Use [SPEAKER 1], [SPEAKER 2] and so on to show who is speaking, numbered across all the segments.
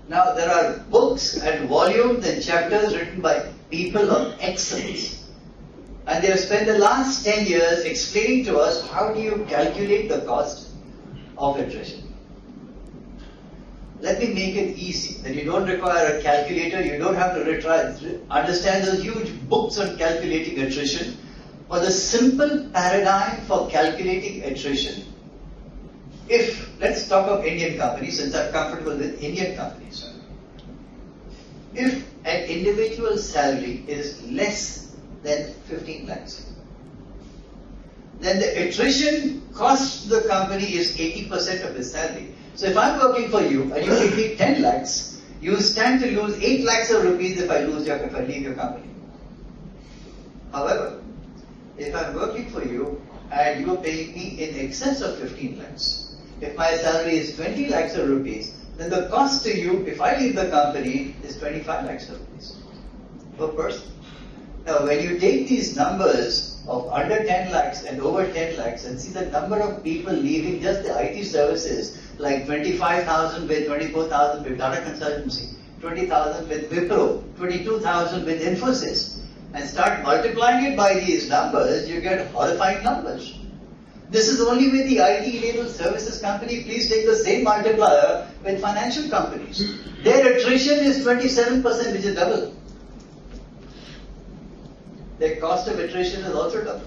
[SPEAKER 1] Now there are books and volumes and chapters written by people of excellence. And they have spent the last 10 years explaining to us how do you calculate the cost of attrition. Let me make it easy, that you don't require a calculator, you don't have to understand those huge books on calculating attrition. For the simple paradigm for calculating attrition, let's talk of Indian companies, since I'm comfortable with Indian companies. If an individual's salary is less than 15 lakhs, then the attrition cost to the company is 80% of his salary. So if I'm working for you and you give me 10 lakhs, you stand to lose 8 lakhs of rupees if I leave your company. However, if I'm working for you and you are paying me in excess of 15 lakhs, if my salary is 20 lakhs of rupees, then the cost to you, if I leave the company, is 25 lakhs of rupees per person. Now, when you take these numbers of under 10 lakhs and over 10 lakhs and see the number of people leaving just the IT services, like 25,000 with 24,000 with data consultancy, 20,000 with Wipro, 22,000 with Infosys, and start multiplying it by these numbers, you get horrifying numbers. This is only with the IT-enabled services company. Please take the same multiplier with financial companies. Their attrition is 27%, which is double. Their cost of attrition is also double.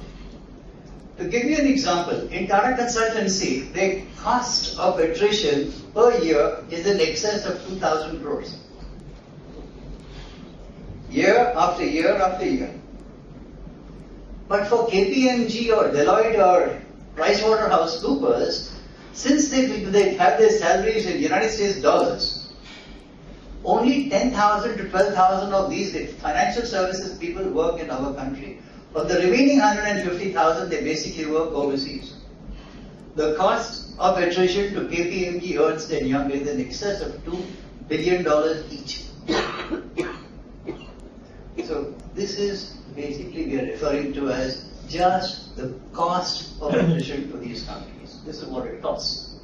[SPEAKER 1] To give you an example, in Tata Consultancy, their cost of attrition per year is in excess of 2,000 crores. Year after year after year. But for KPMG or Deloitte or PricewaterhouseCoopers, since they have their salaries in United States dollars, only 10,000 to 12,000 of these financial services people work in our country. Of the remaining 150,000, they basically work overseas. The cost of attrition to KPMG, Ernst & Young is in excess of $2 billion each. So this is basically we are referring to as just the cost of attrition to these companies. This is what it costs.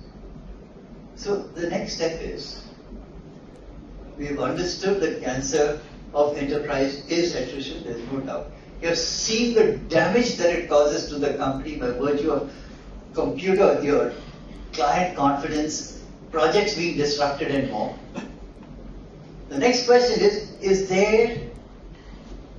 [SPEAKER 1] So the next step is, we have understood that cancer of enterprise is attrition, there is no doubt. You have seen the damage that it causes to the company by virtue of your client confidence, projects being disrupted and more. The next question is there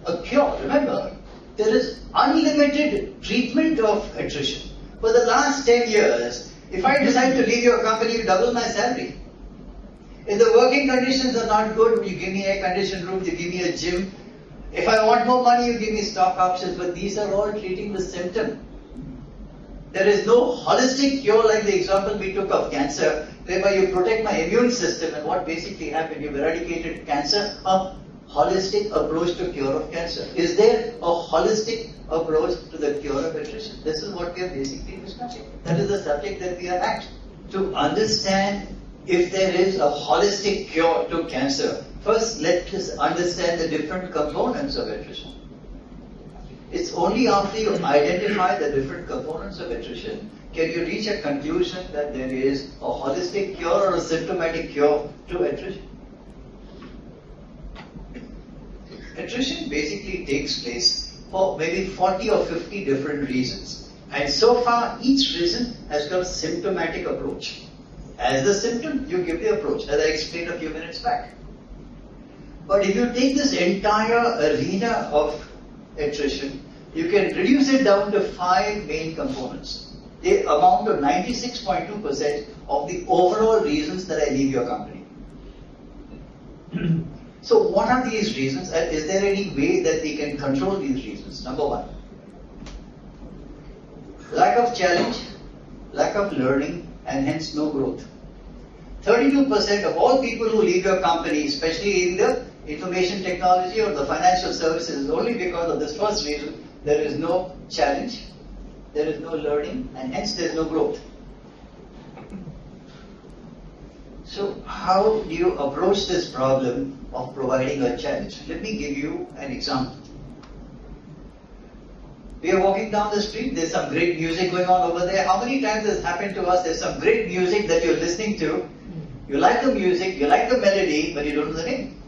[SPEAKER 1] a cure? Remember, there is unlimited treatment of attrition. For the last 10 years, if I decide to leave your company, you double my salary. If the working conditions are not good, you give me air-conditioned room, you give me a gym. If I want more money, you give me stock options, but these are all treating the symptom. There is no holistic cure like the example we took of cancer, whereby you protect my immune system, and what basically happened, you've eradicated cancer. A holistic approach to cure of cancer. Is there a holistic approach to the cure of attrition? This is what we are basically discussing. That is the subject that we are at. To understand if there is a holistic cure to cancer, first let us understand the different components of attrition. It's only after you identify the different components of attrition can you reach a conclusion that there is a holistic cure or a symptomatic cure to attrition. Attrition basically takes place for maybe 40 or 50 different reasons. And so far, each reason has got a symptomatic approach. As the symptom, you give the approach, as I explained a few minutes back. But if you take this entire arena of attrition, you can reduce it down to 5 main components. They amount to 96.2% of the overall reasons that I leave your company. So what are these reasons, and is there any way that we can control these reasons? Number one, lack of challenge, lack of learning, and hence no growth. 32% of all people who leave your company, especially in the information technology or the financial services, is only because of this first reason. There is no challenge, there is no learning, and hence there is no growth. So how do you approach this problem of providing a challenge? Let me give you an example. We are walking down the street, there's some great music going on over there. How many times has happened to us, there's some great music that you're listening to, You like the music, you like the melody, but you don't know the name.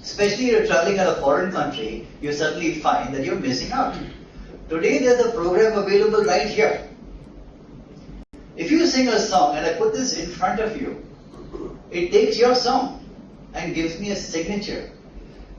[SPEAKER 1] Especially if you're traveling in a foreign country, you suddenly find that you're missing out. Today there's a program available right here. If you sing a song, and I put this in front of you, it takes your song and gives me a signature.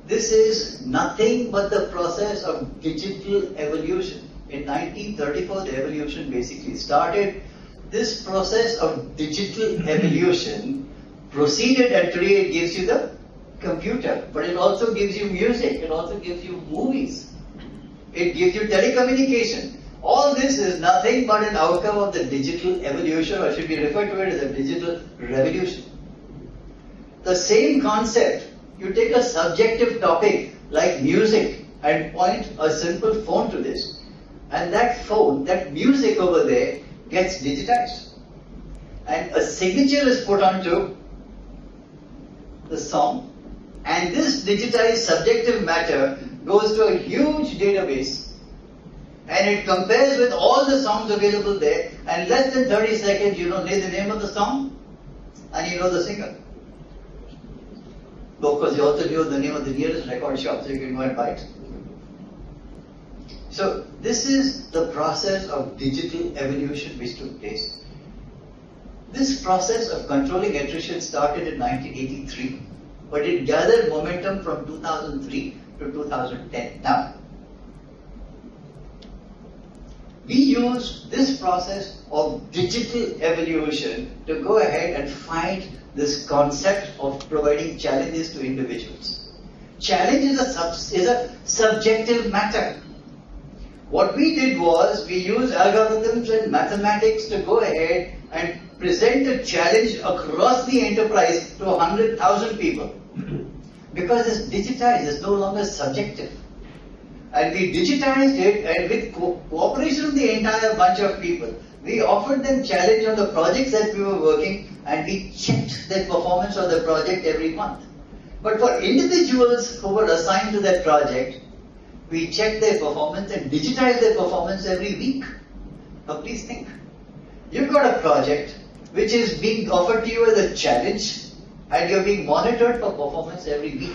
[SPEAKER 1] This is nothing but the process of digital evolution. In 1934, the evolution basically started. This process of digital evolution proceeded, and today it gives you the computer, but it also gives you music, it also gives you movies, it gives you telecommunication. All this is nothing but an outcome of the digital evolution, or should be referred to it as a digital revolution. The same concept, you take a subjective topic like music and point a simple phone to this, and that phone, that music over there gets digitized, and a signature is put onto the song, and this digitized subjective matter goes to a huge database, and it compares with all the songs available there, and less than 30 seconds you know the name of the song and you know the singer. Of course, you also know the name of the nearest record shop, so you can go and buy it. So this is the process of digital evolution which took place. This process of controlling attrition started in 1983, but it gathered momentum from 2003 to 2010. Now, we use this process of digital evolution to go ahead and find this concept of providing challenges to individuals. Challenge is a subjective matter. What we did was, we used algorithms and mathematics to go ahead and present a challenge across the enterprise to 100,000 people. Because it's digitized, it's no longer subjective. And we digitized it, and with cooperation of the entire bunch of people, we offered them challenge on the projects that we were working, and we checked their performance on the project every month. But for individuals who were assigned to that project, we checked their performance and digitized their performance every week. Now please think. You've got a project which is being offered to you as a challenge, and you're being monitored for performance every week.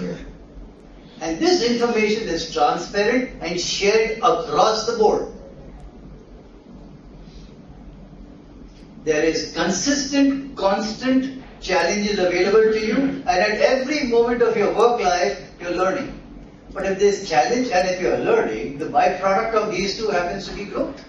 [SPEAKER 1] And this information is transparent and shared across the board. There is consistent, constant challenges available to you, and at every moment of your work life, you're learning. But if there's challenge and if you're learning, the byproduct of these two happens to be growth.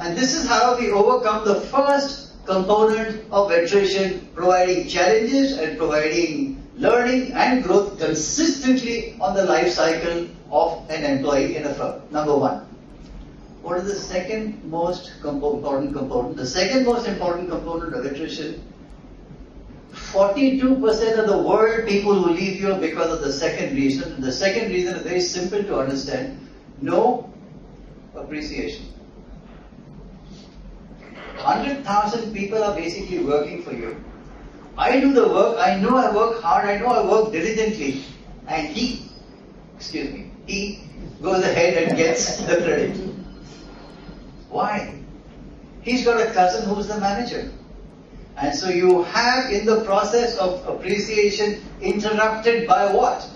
[SPEAKER 1] And this is how we overcome the first component of attrition, providing challenges and providing learning and growth consistently on the life cycle of an employee in a firm. Number one. What is the second most important component? The second most important component of attrition, 42% of the world people will leave you because of the second reason. The second reason is very simple to understand. No appreciation. 100,000 people are basically working for you. I do the work, I know I work hard, I know I work diligently, and he goes ahead and gets the credit. Why? He's got a cousin who's the manager. And so you have, in the process of appreciation, interrupted by what?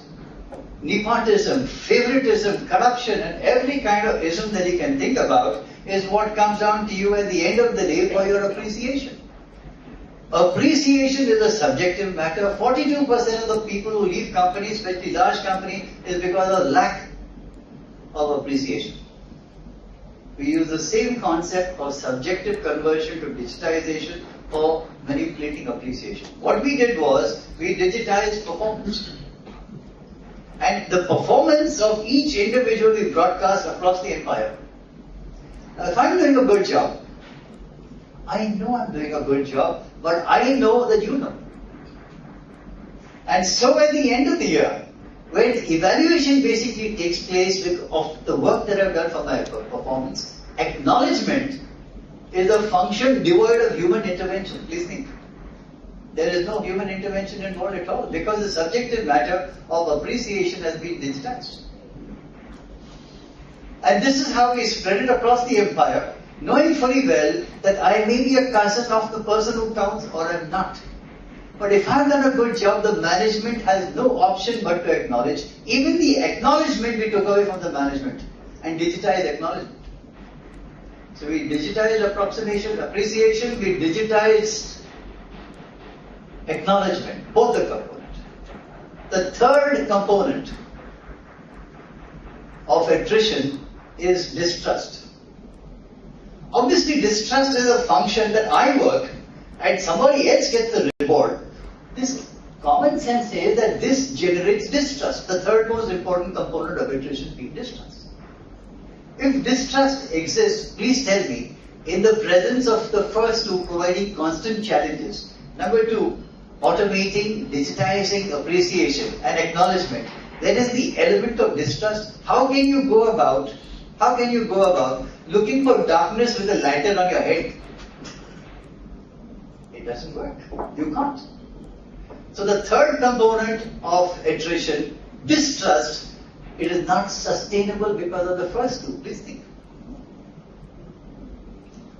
[SPEAKER 1] Nepotism, favoritism, corruption, and every kind of ism that you can think about is what comes down to you at the end of the day for your appreciation. Appreciation is a subjective matter. 42% of the people who leave companies, especially large companies, is because of lack of appreciation. We use the same concept of subjective conversion to digitization for manipulating appreciation. What we did was, we digitized performance. And the performance of each individual we broadcast across the empire. Now, if I'm doing a good job, I know I'm doing a good job, but I know that you know. And so at the end of the year, when evaluation basically takes place of the work that I've done for my performance, acknowledgement is a function devoid of human intervention. Please think. There is no human intervention involved at all, because the subjective matter of appreciation has been digitized. And this is how we spread it across the empire. knowing fully well that I may be a cousin of the person who counts or I'm not. But if I've done a good job, the management has no option but to acknowledge. Even the acknowledgement we took away from the management and digitized acknowledgement. So we digitized appreciation, we digitized acknowledgement, both the components. The third component of attrition is distrust. Obviously, distrust is a function that I work and somebody else gets the reward. This common sense says that this generates distrust. The third most important component of attrition being distrust. If distrust exists, please tell me, in the presence of the first two providing constant challenges, number two, automating, digitizing appreciation and acknowledgement, there is the element of distrust. How can you go about looking for darkness with a lantern on your head? It doesn't work. You can't. So the third component of attrition, distrust, it is not sustainable because of the first two. Please think.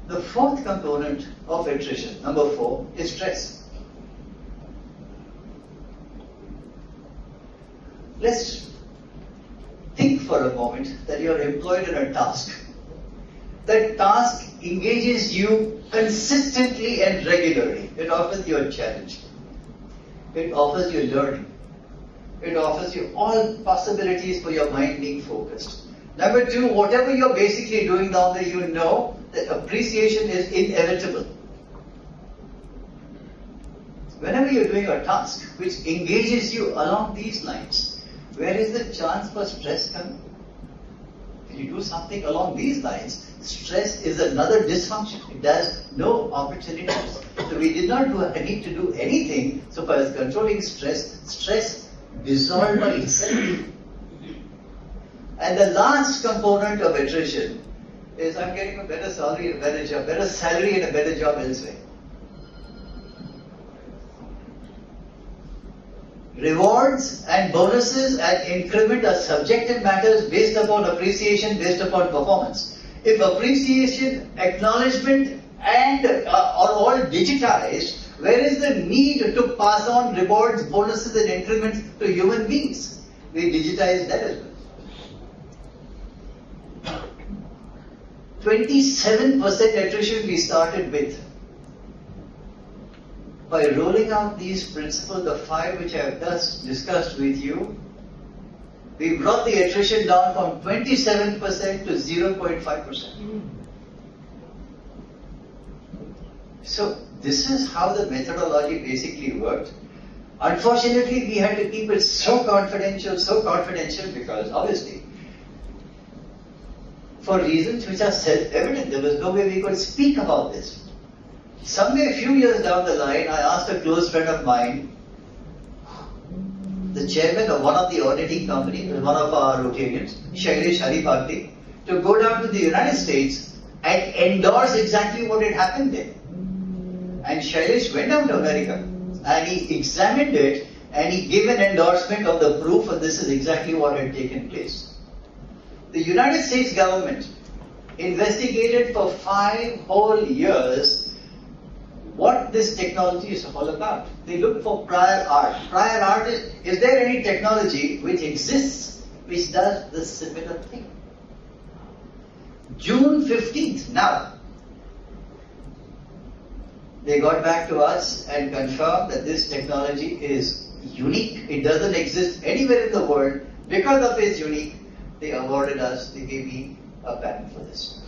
[SPEAKER 1] The fourth component of attrition, number 4, is stress. Let's think for a moment that you are employed in a task. That task engages you consistently and regularly. It offers you a challenge. It offers you learning. It offers you all possibilities for your mind being focused. Number 2, whatever you're basically doing down there, you know that appreciation is inevitable. Whenever you're doing a task which engages you along these lines, where is the chance for stress coming? If you do something along these lines, stress is another dysfunction. It has no opportunities. So we did not need to do anything so far as controlling stress. Stress dissolved by itself. And the last component of attrition is I'm getting a better salary and a better job, better salary and a better job elsewhere. Rewards and bonuses and increment are subjective matters based upon appreciation, based upon performance. If appreciation, acknowledgement and are all digitized, where is the need to pass on rewards, bonuses and increments to human beings? We digitize that as well. 27% attrition we started with. By rolling out these principles, the 5 which I have just discussed with you, we brought the attrition down from 27% to 0.5%. So this is how the methodology basically worked. Unfortunately, we had to keep it so confidential because obviously, for reasons which are self-evident, there was no way we could speak about this. Somewhere a few years down the line, I asked a close friend of mine, the chairman of one of the auditing companies, one of our Rotarians, Shailesh Haripati, to go down to the United States and endorse exactly what had happened there. And Shailesh went down to America and he examined it and he gave an endorsement of the proof that this is exactly what had taken place. The United States government investigated for 5 whole years what this technology is all about. They looked for prior art. Prior art is there any technology which exists which does the similar thing? June 15th, now, they got back to us and confirmed that this technology is unique. It doesn't exist anywhere in the world. Because of its unique, they awarded us, they gave me a patent for this.